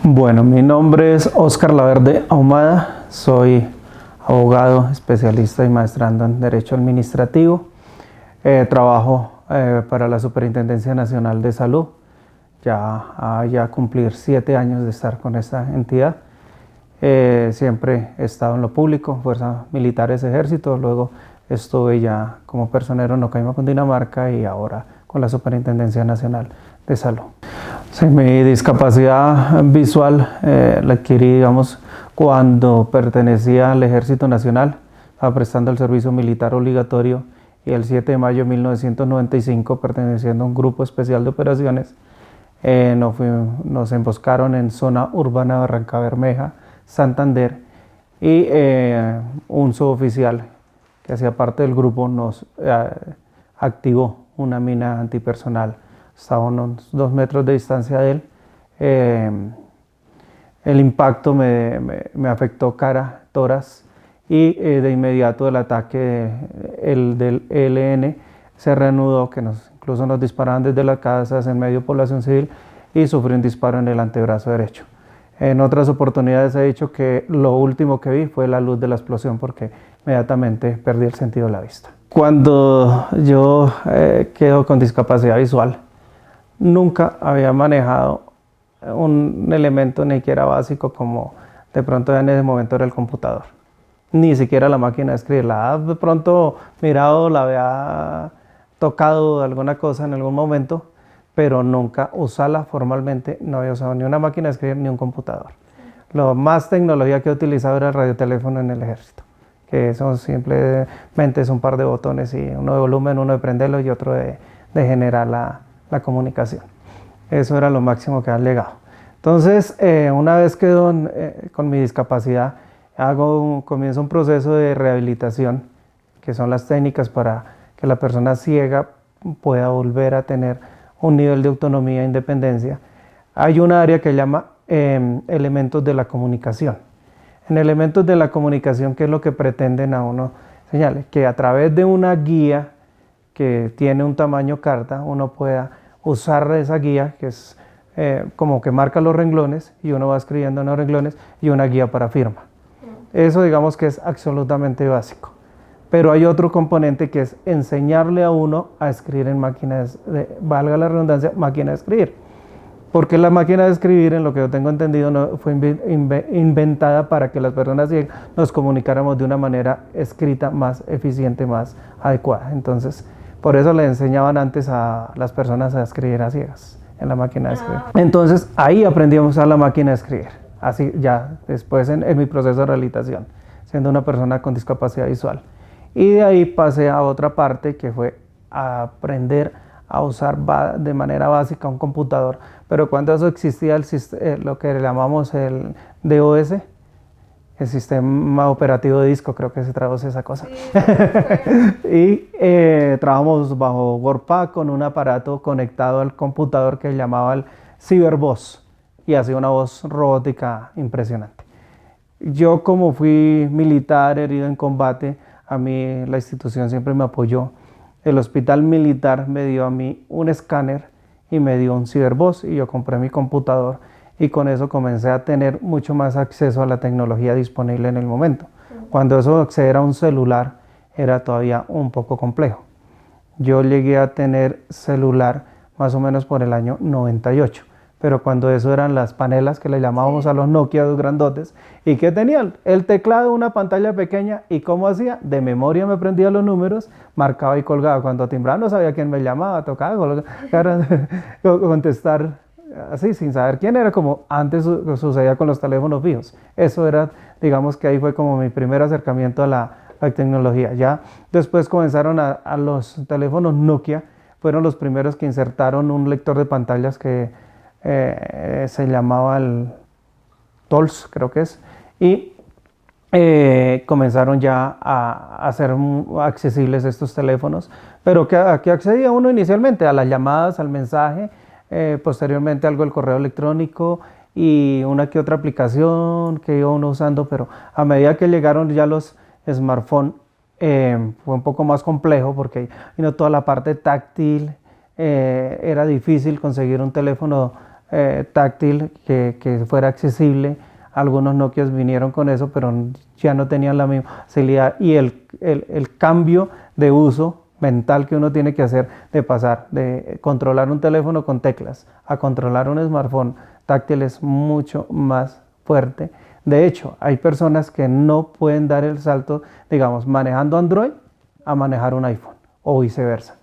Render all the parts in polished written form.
Bueno, mi nombre es Óscar Laverde Ahumada, soy abogado, especialista y maestrando en Derecho Administrativo. Trabajo para la Superintendencia Nacional de Salud, ya cumplir 7 años de estar con esta entidad. Siempre he estado en lo público, Fuerzas Militares, Ejército, luego estuve ya como personero en Ocaima, Cundinamarca, y ahora con la Superintendencia Nacional de Salud. Sí, mi discapacidad visual la adquirí, digamos, cuando pertenecía al Ejército Nacional, estaba prestando el servicio militar obligatorio, y el 7 de mayo de 1995, perteneciendo a un grupo especial de operaciones, nos emboscaron en zona urbana de Barranca Bermeja, Santander, y un suboficial que hacía parte del grupo nos activó una mina antipersonal. Estaba a unos 2 metros de distancia de él. El impacto me afectó cara, tórax, y de inmediato el ataque del ELN se reanudó, que incluso nos disparaban desde las casas en medio de población civil, y sufrí un disparo en el antebrazo derecho. En otras oportunidades he dicho que lo último que vi fue la luz de la explosión, porque inmediatamente perdí el sentido de la vista. Cuando yo quedo con discapacidad visual, nunca había manejado un elemento ni siquiera básico como de pronto en ese momento era el computador, ni siquiera la máquina de escribir. La de pronto mirado, la había tocado alguna cosa en algún momento, pero nunca usarla formalmente. No había usado ni una máquina de escribir ni un computador. Lo más tecnología que he utilizado era el radioteléfono en el ejército, que eso simplemente es un par de botones, y uno de volumen, uno de prenderlo y otro de generar la comunicación. Eso era lo máximo que han legado. Entonces, una vez quedo con mi discapacidad, comienzo un proceso de rehabilitación, que son las técnicas para que la persona ciega pueda volver a tener un nivel de autonomía e independencia. Hay un área que llama elementos de la comunicación. En elementos de la comunicación, ¿qué es lo que pretenden a uno señalar? Que a través de una guía que tiene un tamaño carta, uno pueda usar esa guía, que es como que marca los renglones, y uno va escribiendo en los renglones, y una guía para firma. Eso, digamos, que es absolutamente básico. Pero hay otro componente, que es enseñarle a uno a escribir en máquinas, valga la redundancia, máquina de escribir. Porque la máquina de escribir, en lo que yo tengo entendido, no fue inventada para que las personas ciegas nos comunicáramos de una manera escrita más eficiente, más adecuada. Entonces, por eso le enseñaban antes a las personas a escribir a ciegas en la máquina de escribir. Entonces, ahí aprendí a usar la máquina de escribir. Así ya después en mi proceso de rehabilitación, siendo una persona con discapacidad visual. Y de ahí pasé a otra parte, que fue a aprender a usar de manera básica un computador. Pero cuando eso existía, lo que llamamos el DOS, el sistema operativo de disco, creo que se traduce esa cosa. Sí, y trabajamos bajo WordPad con un aparato conectado al computador que llamaba el CyberVoz, y hacía una voz robótica impresionante. Yo, como fui militar herido en combate, a mí la institución siempre me apoyó. El hospital militar me dio a mí un escáner y me dio un CyberVoz, y yo compré mi computador, y con eso comencé a tener mucho más acceso a la tecnología disponible en el momento. Cuando eso acceder a un celular era todavía un poco complejo. Yo llegué a tener celular más o menos por el año 98, pero cuando eso eran las panelas que le llamábamos a los Nokia, los grandotes, y que tenían el teclado, una pantalla pequeña, y cómo hacía, de memoria me aprendía los números, marcaba y colgaba. Cuando timbraba no sabía quién me llamaba, tocaba, contestar así sin saber quién era, como antes sucedía con los teléfonos fijos. Eso era, digamos, que ahí fue como mi primer acercamiento a la tecnología. Ya después comenzaron a los teléfonos Nokia, fueron los primeros que insertaron un lector de pantallas que se llamaba el TOLS, creo que es, y comenzaron ya a hacer accesibles estos teléfonos. Pero ¿a qué accedía uno inicialmente? A las llamadas, al mensaje, posteriormente algo del correo electrónico, y una que otra aplicación que iba uno usando. Pero a medida que llegaron ya los smartphones, fue un poco más complejo, porque vino toda la parte táctil. Era difícil conseguir un teléfono táctil que fuera accesible. Algunos Nokia vinieron con eso, pero ya no tenían la misma facilidad y el cambio de uso mental que uno tiene que hacer de pasar de controlar un teléfono con teclas a controlar un smartphone táctil es mucho más fuerte. De hecho, hay personas que no pueden dar el salto, digamos, manejando Android a manejar un iPhone o viceversa,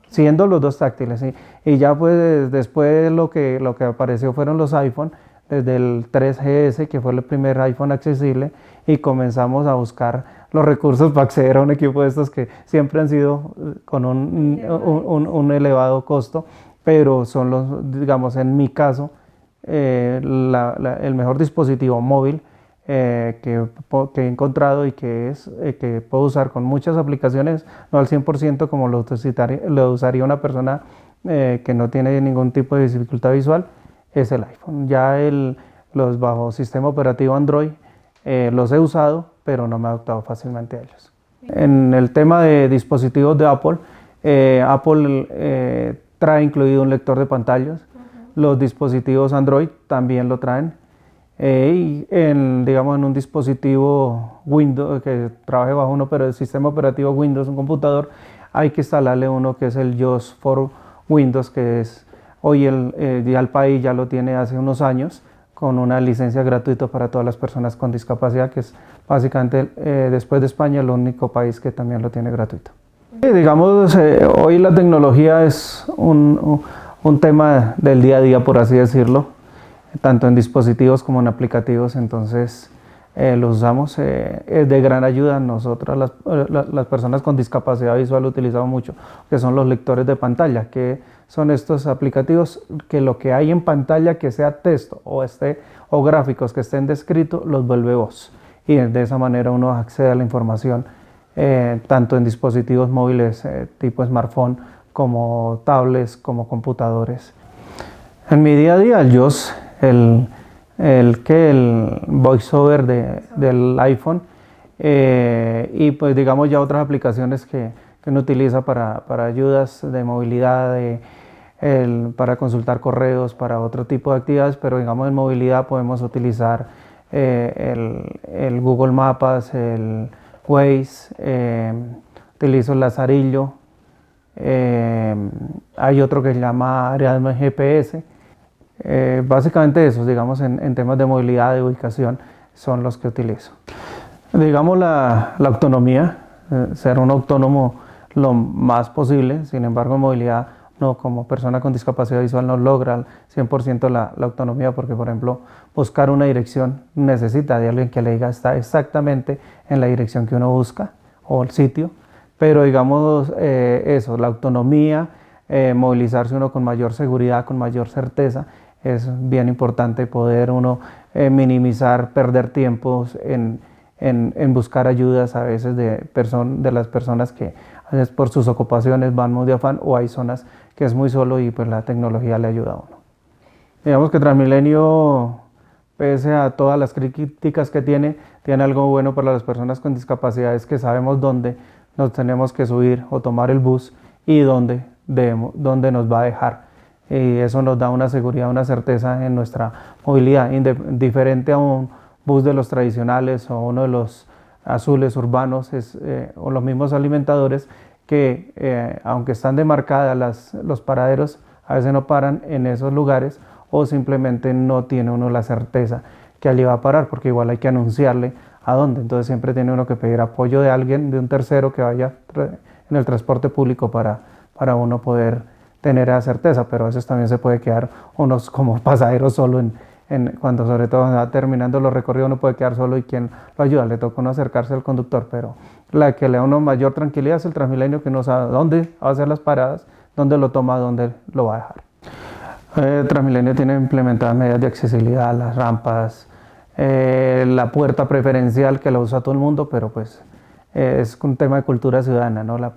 siendo los dos táctiles. Y ya pues después lo que apareció fueron los iPhone, desde el 3GS, que fue el primer iPhone accesible, y comenzamos a buscar los recursos para acceder a un equipo de estos que siempre han sido con un elevado costo, pero son los, digamos, en mi caso, el mejor dispositivo móvil que he encontrado y que puedo usar con muchas aplicaciones, no al 100% como lo usaría una persona que no tiene ningún tipo de dificultad visual, es el iPhone. Ya los bajo sistema operativo Android los he usado, pero no me he adaptado fácilmente a ellos. En el tema de dispositivos de Apple, Apple trae incluido un lector de pantallas. Los dispositivos Android también lo traen. Y digamos, en un dispositivo Windows que trabaje bajo el sistema operativo Windows, un computador, hay que instalarle uno que es el JAWS for Windows, que es hoy ya el país ya lo tiene hace unos años, con una licencia gratuita para todas las personas con discapacidad, que es básicamente después de España el único país que también lo tiene gratuito. Digamos, hoy la tecnología es un tema del día a día, por así decirlo, tanto en dispositivos como en aplicativos, entonces los usamos, es de gran ayuda. Nosotros las personas con discapacidad visual utilizamos mucho, que son los lectores de pantalla, que son estos aplicativos que lo que hay en pantalla, que sea texto o gráficos que estén descritos, los vuelve voz, y de esa manera uno accede a la información tanto en dispositivos móviles tipo smartphone, como tablets, como computadores. En mi día a día, el JAWS, el voiceover del iPhone, y pues digamos ya otras aplicaciones que uno utiliza para ayudas de movilidad, para consultar correos, para otro tipo de actividades, pero digamos en movilidad podemos utilizar el Google Maps, el Waze, utilizo el Lazarillo, hay otro que se llama Ariadne GPS. Básicamente esos, digamos, en temas de movilidad, de ubicación, son los que utilizo. Digamos la autonomía, ser un autónomo lo más posible. Sin embargo, en movilidad, no, como persona con discapacidad visual no logra al 100% la autonomía, porque por ejemplo buscar una dirección necesita de alguien que le diga está exactamente en la dirección que uno busca o el sitio, pero digamos eso, la autonomía, movilizarse uno con mayor seguridad, con mayor certeza, es bien importante poder uno minimizar, perder tiempos en buscar ayudas a veces de las personas que a veces por sus ocupaciones van muy de afán, o hay zonas que es muy solo y pues la tecnología le ayuda a uno. Digamos que Transmilenio, pese a todas las críticas que tiene algo bueno para las personas con discapacidades, que sabemos dónde nos tenemos que subir o tomar el bus y dónde nos va a dejar. Y eso nos da una seguridad, una certeza en nuestra movilidad, diferente a un bus de los tradicionales o uno de los azules urbanos, o los mismos alimentadores que aunque están demarcadas los paraderos, a veces no paran en esos lugares, o simplemente no tiene uno la certeza que allí va a parar, porque igual hay que anunciarle a dónde. Entonces siempre tiene uno que pedir apoyo de alguien, de un tercero que vaya en el transporte público para uno poder tener esa certeza, pero a veces también se puede quedar unos como pasajeros solo cuando sobre todo va terminando los recorridos, uno puede quedar solo y quien lo ayuda, le toca uno acercarse al conductor, pero la que le da a uno mayor tranquilidad es el Transmilenio, que no sabe dónde va a hacer las paradas, dónde lo toma, dónde lo va a dejar. Transmilenio tiene implementadas medidas de accesibilidad, las rampas, la puerta preferencial que la usa todo el mundo, pero pues es un tema de cultura ciudadana, ¿no? La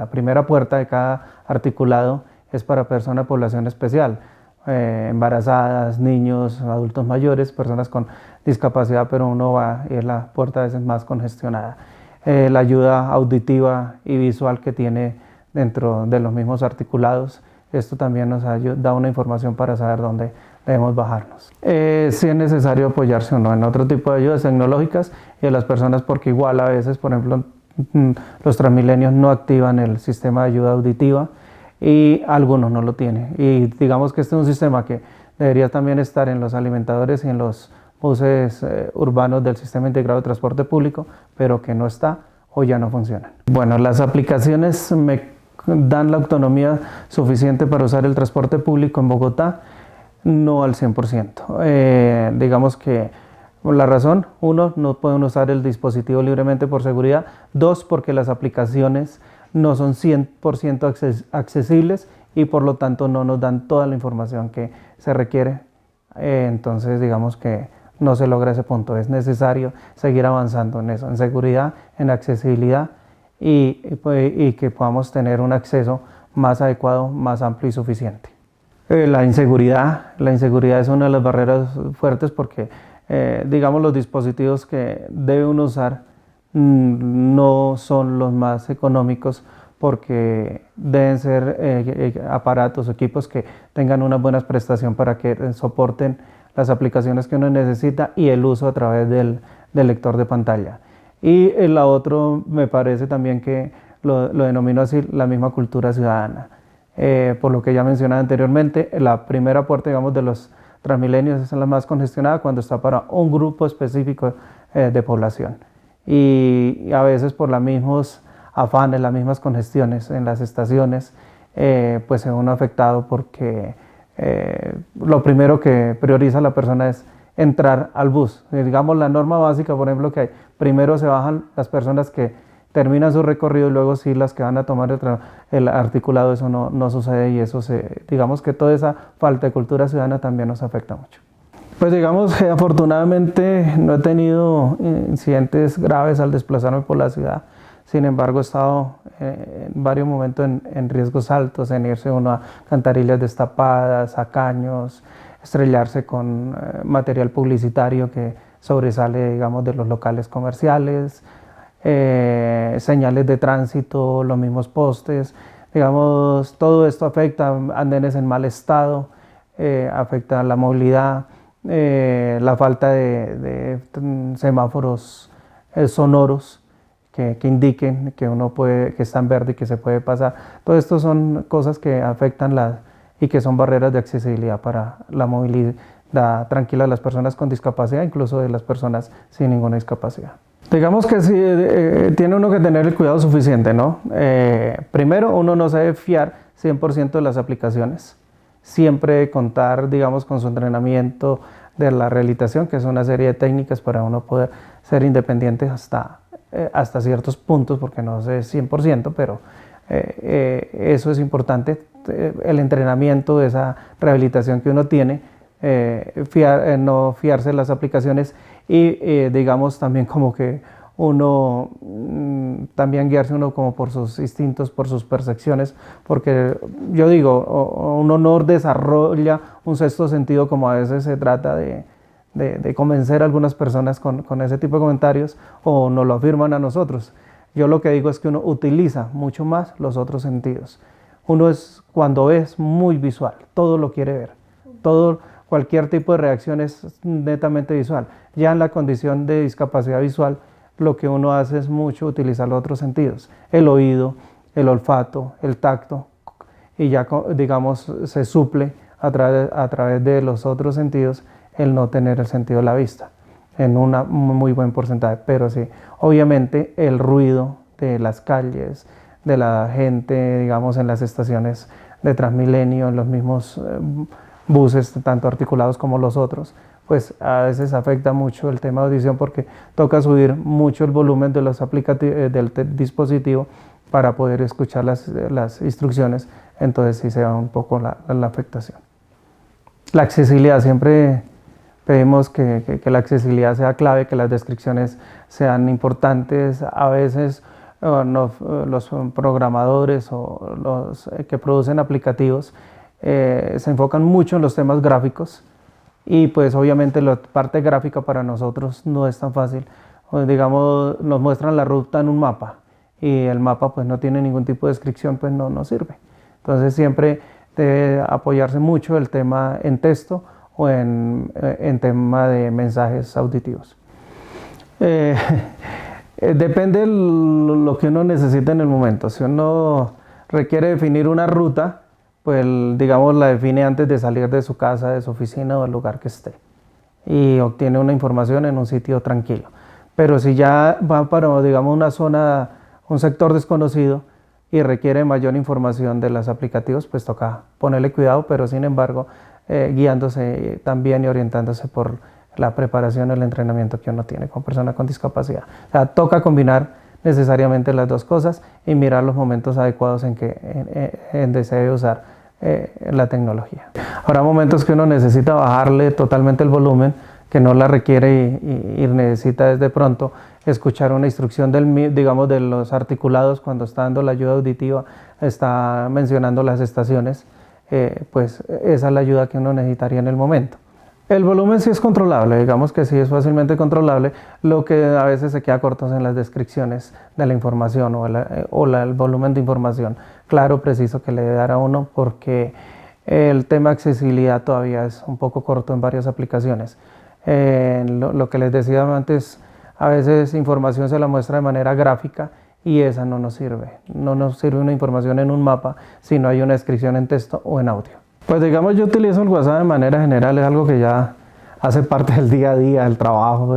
primera puerta de cada articulado es para personas de población especial, embarazadas, niños, adultos mayores, personas con discapacidad, pero uno va y es la puerta a veces más congestionada. La ayuda auditiva y visual que tiene dentro de los mismos articulados Esto también nos da una información para saber dónde debemos bajarnos. Sí es necesario apoyarse o no en otro tipo de ayudas tecnológicas y de las personas, porque igual a veces, por ejemplo, los Transmilenios no activan el sistema de ayuda auditiva y algunos no lo tienen. Y digamos que este es un sistema que debería también estar en los alimentadores y en los buses urbanos del Sistema Integrado de Transporte Público, pero que no está o ya no funcionan. Bueno, las aplicaciones me dan la autonomía suficiente para usar el transporte público en Bogotá, no al 100%. Digamos que la razón, uno, no pueden usar el dispositivo libremente por seguridad; dos, porque las aplicaciones no son 100% accesibles y por lo tanto no nos dan toda la información que se requiere. Entonces digamos que no se logra ese punto. Es necesario seguir avanzando en eso, en seguridad, en accesibilidad y que podamos tener un acceso más adecuado, más amplio y suficiente. La inseguridad es una de las barreras fuertes porque digamos los dispositivos que debe uno usar no son los más económicos, porque deben ser aparatos o equipos que tengan una buena prestación para que soporten las aplicaciones que uno necesita y el uso a través del lector de pantalla. Y la otro me parece también que lo denomino así, la misma cultura ciudadana. Por lo que ya mencionaba anteriormente, la primera puerta, digamos, de los Transmilenios es la más congestionada cuando está para un grupo específico de población. Y a veces por los mismos afanes, las mismas congestiones en las estaciones, pues se ve uno afectado porque lo primero que prioriza la persona es entrar al bus. Digamos, la norma básica, por ejemplo, que hay, primero se bajan las personas que terminan su recorrido y luego sí las que van a tomar el articulado. Eso no sucede y eso digamos que toda esa falta de cultura ciudadana también nos afecta mucho. Pues digamos que afortunadamente no he tenido incidentes graves al desplazarme por la ciudad. Sin embargo, he estado en varios momentos en riesgos altos, en irse uno a cantarillas destapadas, a caños, estrellarse con material publicitario que sobresale, digamos, de los locales comerciales, señales de tránsito, los mismos postes. Digamos, todo esto afecta andenes en mal estado, afecta la movilidad, la falta de semáforos sonoros que indiquen que que está en verde y que se puede pasar. Todo esto son cosas que afectan y que son barreras de accesibilidad para la movilidad tranquila de las personas con discapacidad, incluso de las personas sin ninguna discapacidad. Digamos que sí, tiene uno que tener el cuidado suficiente, ¿no? Primero, uno no se debe fiar 100% de las aplicaciones. Siempre contar, digamos, con su entrenamiento de la rehabilitación, que es una serie de técnicas para uno poder ser independiente hasta ciertos puntos, porque no es 100%, pero eso es importante, el entrenamiento de esa rehabilitación que uno tiene, no fiarse de las aplicaciones y digamos también como que uno también guiarse uno como por sus instintos, por sus percepciones, porque yo digo, uno no desarrolla un sexto sentido como a veces se trata de convencer a algunas personas con ese tipo de comentarios, o nos lo afirman a nosotros. Yo lo que digo es que uno utiliza mucho más los otros sentidos. Uno cuando es muy visual, todo lo quiere ver, cualquier tipo de reacción es netamente visual. Ya en la condición de discapacidad visual, lo que uno hace es mucho utilizar los otros sentidos, el oído, el olfato, el tacto, y ya digamos se suple a través de los otros sentidos el no tener el sentido de la vista, en un muy buen porcentaje. Pero sí, obviamente el ruido de las calles, de la gente, digamos en las estaciones de Transmilenio, en los mismos buses, tanto articulados como los otros, pues a veces afecta mucho el tema de audición, porque toca subir mucho el volumen de los del dispositivo para poder escuchar las instrucciones. Entonces sí se va un poco la afectación. La accesibilidad, siempre pedimos que la accesibilidad sea clave, que las descripciones sean importantes. A veces los programadores o los que producen aplicativos se enfocan mucho en los temas gráficos, y pues obviamente la parte gráfica para nosotros no es tan fácil. Digamos, nos muestran la ruta en un mapa y el mapa pues no tiene ningún tipo de descripción, pues no sirve. Entonces siempre debe apoyarse mucho el tema en texto o en tema de mensajes auditivos. Depende de lo que uno necesita en el momento. Si uno requiere definir una ruta, pues digamos la define antes de salir de su casa, de su oficina o del lugar que esté, y obtiene una información en un sitio tranquilo. Pero si ya va para, digamos, una zona, un sector desconocido y requiere mayor información de los aplicativos, pues toca ponerle cuidado, pero sin embargo guiándose también y orientándose por la preparación y el entrenamiento que uno tiene como persona con discapacidad. O sea, toca combinar necesariamente las dos cosas y mirar los momentos adecuados en que desee usar la tecnología. Habrá momentos que uno necesita bajarle totalmente el volumen, que no la requiere y necesita desde pronto escuchar una instrucción digamos, de los articulados cuando está dando la ayuda auditiva, está mencionando las estaciones, pues esa es la ayuda que uno necesitaría en el momento. El volumen sí es controlable, digamos que sí es fácilmente controlable, lo que a veces se queda corto en las descripciones de la información el volumen de información claro, preciso que le debe dar a uno, porque el tema de accesibilidad todavía es un poco corto en varias aplicaciones. Lo que les decía antes, a veces información se la muestra de manera gráfica y esa no nos sirve. No nos sirve una información en un mapa si no hay una descripción en texto o en audio. Pues digamos, yo utilizo el WhatsApp de manera general, es algo que ya hace parte del día a día, del trabajo,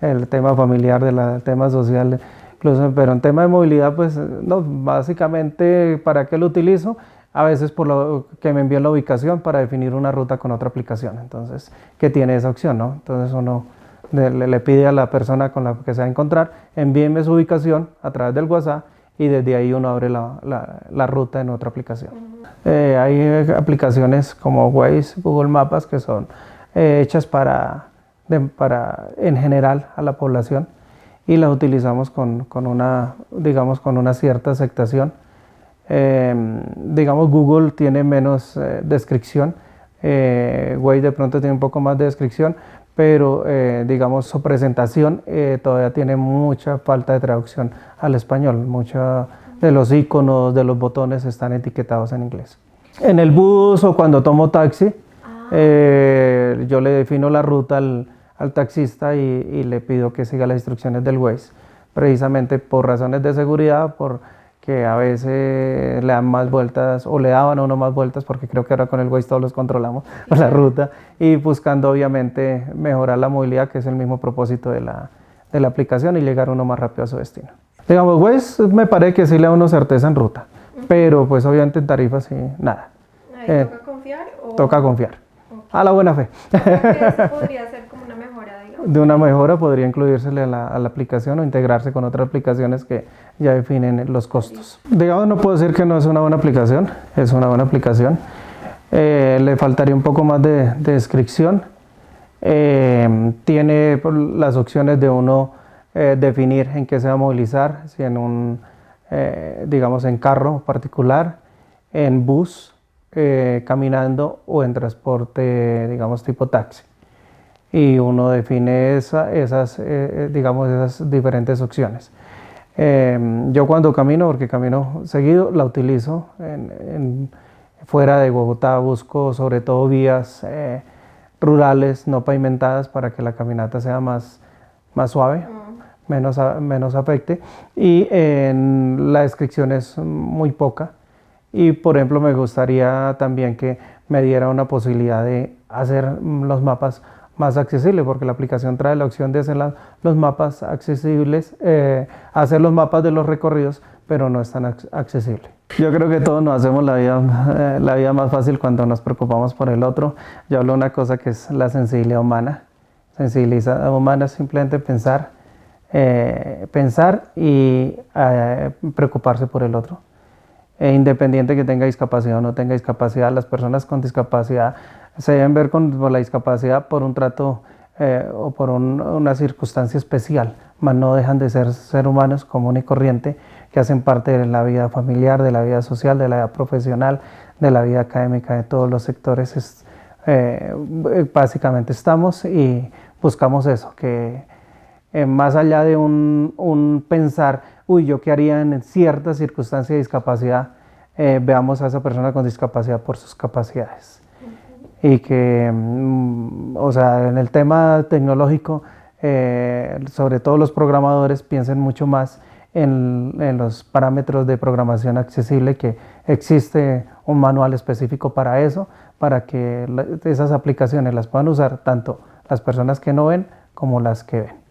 el tema familiar, del tema social, incluso, pero en tema de movilidad, pues no, básicamente, ¿para qué lo utilizo? A veces por lo que me envían la ubicación para definir una ruta con otra aplicación, entonces, ¿qué tiene esa opción, no? Entonces uno le pide a la persona con la que se va a encontrar, envíeme su ubicación a través del WhatsApp y desde ahí uno abre la ruta en otra aplicación. Hay aplicaciones como Waze, Google Maps, que son hechas para en general a la población y las utilizamos con una cierta aceptación. Digamos, Google tiene menos descripción, Waze de pronto tiene un poco más de descripción, pero digamos su presentación todavía tiene mucha falta de traducción al español. Muchos de los iconos, de los botones están etiquetados en inglés. En el bus o cuando tomo taxi, yo le defino la ruta al taxista y le pido que siga las instrucciones del Waze, precisamente por razones de seguridad, porque a veces le dan más vueltas o le daban a uno más vueltas, porque creo que ahora con el Waze todos los controlamos, la ruta, y buscando obviamente mejorar la movilidad, que es el mismo propósito de la aplicación, y llegar uno más rápido a su destino. Digamos, Waze me parece que sí le da uno certeza en ruta, pero pues obviamente en tarifas sí, nada. ¿Toca confiar? Toca confiar. Okay. A la buena fe. Eso podría ser como una mejora, digamos. De una mejora podría incluírsele a la aplicación o integrarse con otras aplicaciones que ya definen los costos. Digamos, no puedo decir que no es una buena aplicación, es una buena aplicación. Le faltaría un poco más de descripción. Tiene las opciones de uno definir en qué se va a movilizar, si en digamos, en carro particular, en bus, caminando o en transporte, digamos, tipo taxi. Y uno define esas diferentes opciones. Yo cuando camino, porque camino seguido, la utilizo fuera de Bogotá, busco sobre todo vías rurales no pavimentadas para que la caminata sea más suave, menos afecte, y la descripción es muy poca. Y por ejemplo me gustaría también que me diera una posibilidad de hacer los mapas más accesibles, porque la aplicación trae la opción de hacer los mapas accesibles, hacer los mapas de los recorridos, pero no es tan accesible. Yo creo que todos nos hacemos la vida más fácil cuando nos preocupamos por el otro. Yo hablo de una cosa que es la sensibilidad humana. Sensibilidad humana es simplemente pensar y preocuparse por el otro. Independiente que tenga discapacidad o no tenga discapacidad, las personas con discapacidad se deben ver por la discapacidad por un trato o por una circunstancia especial, mas no dejan de ser humanos común y corriente que hacen parte de la vida familiar, de la vida social, de la vida profesional, de la vida académica, de todos los sectores. Básicamente estamos y buscamos eso, que más allá de un pensar, uy, ¿yo qué haría en cierta circunstancia de discapacidad? veamos a esa persona con discapacidad por sus capacidades. Y que, o sea, en el tema tecnológico, sobre todo los programadores piensen mucho más en los parámetros de programación accesible, que existe un manual específico para eso, para que esas aplicaciones las puedan usar tanto las personas que no ven como las que ven.